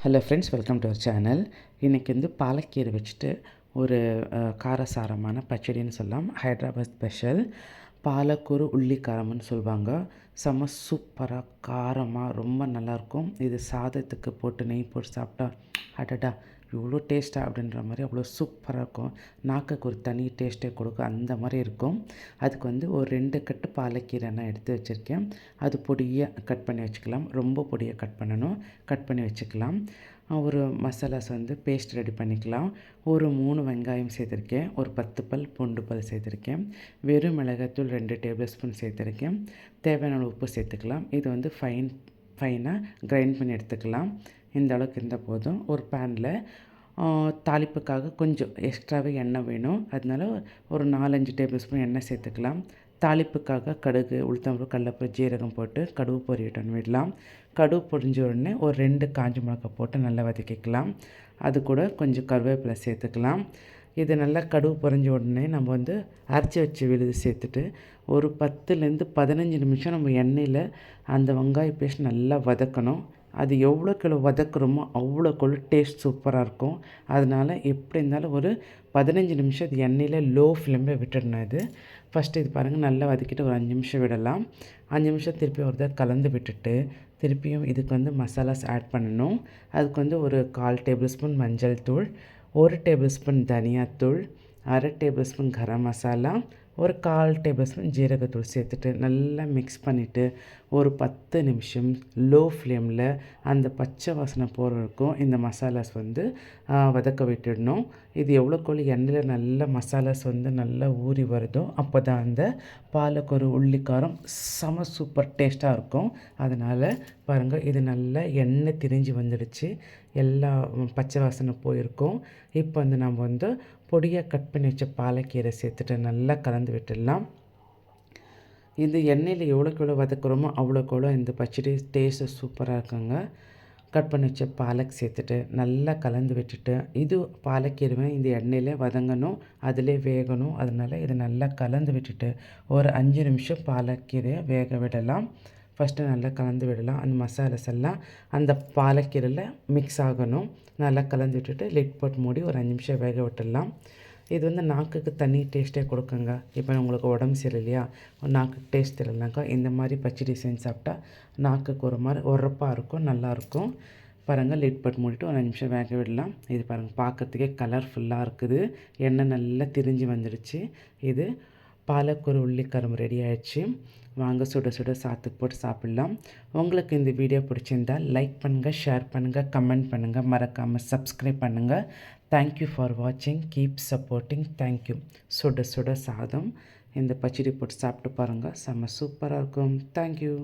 Hello friends, welcome to our channel. இன்றைக்கி பாலக்கீரை வச்சுட்டு ஒரு காரசாரமான பச்சடின்னு சொல்லலாம். ஹைதராபாத் ஸ்பெஷல் பாலக்கூறு உள்ளி காரம்னு சொல்லுவாங்க. செம்ம சூப்பராக காரமாக ரொம்ப நல்லாயிருக்கும். இது சாதத்துக்கு போட்டு நெய் போட்டு சாப்பிட்டா அடடா இவ்வளோ டேஸ்ட்டாக அப்படின்ற மாதிரி அவ்வளோ சூப்பராக இருக்கும். நாக்குக்கு ஒரு தனி டேஸ்ட்டே கொடுக்கும், அந்த மாதிரி இருக்கும். அதுக்கு ஒரு 2 கட்டு பாலக்கீரை நான் எடுத்து வச்சுருக்கேன். அது பொடியாக கட் பண்ணி வச்சுக்கலாம். ரொம்ப பொடியாக கட் பண்ணணும், கட் பண்ணி வச்சுக்கலாம். ஒரு மசாலாஸ் பேஸ்ட் ரெடி பண்ணிக்கலாம். ஒரு 3 வெங்காயம் சேர்த்துருக்கேன். ஒரு 10 பல் பூண்டு பல் சேர்த்துருக்கேன். வெறும் மிளகாய்த்தூள் 2 டேபிள் ஸ்பூன் சேர்த்துருக்கேன். தேவையான உப்பு சேர்த்துக்கலாம். இது ஃபைனாக கிரைண்ட் பண்ணி எடுத்துக்கலாம். இந்த அளவுக்கு இருந்தால் போதும். ஒரு பேனில் தாளிப்புக்காக கொஞ்சம் எக்ஸ்ட்ராவே எண்ணெய் வேணும். அதனால ஒரு 4-5 டேபிள் ஸ்பூன் எண்ணெய் சேர்த்துக்கலாம். தாளிப்புக்காக கடுகு, உளுத்தம்பருப்பு, கடலைப்பருப்பு, ஜீரகம் போட்டு கடுகு பொரியட்டும் விடலாம். கடுகு பொரிஞ்ச உடனே ஒரு 2 காஞ்ச மிளகாய் போட்டு நல்லா வதக்கிக்கலாம். அது கூட கொஞ்சம் கருவேப்பிலை சேர்த்துக்கலாம். இது நல்லா கடுகு பொரிஞ்ச உடனே நம்ம அரைச்சி வச்ச விழுது சேர்த்துட்டு ஒரு 10லேருந்து 15 நிமிஷம் நம்ம எண்ணெயில் அந்த வெங்காய பேஸ்ட் நல்லா வதக்கணும். அது எவ்வளோக்கு வதக்குறோமோ அவ்வளோக்கு டேஸ்ட் சூப்பராக இருக்கும். அதனால் எப்படி இருந்தாலும் ஒரு 15 நிமிஷம் இது எண்ணெயில் லோ ஃப்ளேமில் விட்டுடணும். இது ஃபஸ்ட்டு இது பாருங்கள், நல்லா வதக்கிட்டு ஒரு 5 நிமிஷம் விடலாம். 5 நிமிஷம் திருப்பி ஒரு தடவை கலந்து விட்டுட்டு திருப்பியும் இதுக்கு மசாலாஸ் ஆட் பண்ணணும். அதுக்கு ஒரு 1/4 டேபிள் ஸ்பூன் மஞ்சள் தூள், 1 டேபிள் ஸ்பூன் தனியாத்தூள், 1/2 டேபிள் ஸ்பூன் கரம் மசாலா, ஒரு 1/4 டேபிள் ஸ்பூன் ஜீரகத்தூள் சேர்த்துட்டு நல்லா மிக்ஸ் பண்ணிவிட்டு ஒரு 10 நிமிஷம் லோ ஃப்ளேமில் அந்த பச்சை வாசனை போகிற வரைக்கும் இந்த மசாலாஸ் வதக்க விட்டுடணும். இது எவ்வளோக்கு எண்ணெயில் நல்ல மசாலாஸ் நல்லா ஊறி வருதோ அப்போ தான் அந்த பாலக்கூறு உள்ளிக்காரம் செம சூப்பர் டேஸ்ட்டாக இருக்கும். அதனால் பாருங்கள், இது நல்லா எண்ணெய் திரிஞ்சு வந்துடுச்சு. எல்லா பச்சை வாசனை போயிருக்கும். இப்போ நம்ம பொடியாக கட் பண்ணி வச்ச பாலக்கீரை சேர்த்துட்டு நல்லா கலந்து விட்டுடலாம். இந்த எண்ணெயில் எவ்வளோக்கு வதக்குறோமோ அவ்வளோக்கு இந்த பச்சடி டேஸ்ட்டு சூப்பராக இருக்குங்க. கட் பண்ணி வச்ச பாலக் சேர்த்துட்டு நல்லா கலந்து விட்டுட்டு இது பாலக்கீரை இந்த எண்ணெயில் வதங்கணும், அதிலே வேகணும். அதனால் இதை நல்லா கலந்து விட்டுட்டு ஒரு 5 நிமிஷம் பாலக்கீரையை வேக விடலாம். ஃபஸ்ட்டு நல்லா கலந்து விடலாம். அந்த மசாலாஸ் எல்லாம் அந்த பாலக்கீரையில் மிக்ஸ் ஆகணும். நல்லா கலந்து விட்டுட்டு லிட் போட்டு மூடி ஒரு 5 நிமிஷம் வேக விட்டுடலாம். இது நாக்குக்கு தனி டேஸ்ட்டே கொடுக்குங்க. இப்போ உங்களுக்கு உடம்பு சரியில்லையா, நாக்குக்கு டேஸ்ட் தெரியலனாக்கா இந்த மாதிரி பச்சடி செஞ்சு சாப்பிட்டா நாக்குக்கு ஒரு மாதிரி உரப்பாக இருக்கும், நல்லாயிருக்கும். பாருங்கள், லிட் போட்டு மூடிட்டு ஒரு 5 நிமிஷம் வேக விடலாம். இது பாருங்கள், பார்க்குறதுக்கே கலர்ஃபுல்லாக இருக்குது. எண்ணெய் நல்லா திரிஞ்சு வந்துடுச்சு. இது பாலக்கூறு உள்ளிக்காரம் ரெடி ஆகிடுச்சு. வாங்க சுட சுட சாத்துக்கு போட்டு சாப்பிட்லாம். உங்களுக்கு இந்த வீடியோ பிடிச்சிருந்தால் லைக் பண்ணுங்கள், ஷேர் பண்ணுங்கள், கமெண்ட் பண்ணுங்கள், மறக்காமல் சப்ஸ்கிரைப் பண்ணுங்கள். தேங்க்யூ ஃபார் வாட்சிங், கீப் சப்போர்ட்டிங். தேங்க்யூ. சுட சுட சாதம் இந்த பச்சடி போட்டு சாப்பிட்டு பாருங்கள், செம்ம சூப்பராக இருக்கும். தேங்க்யூ.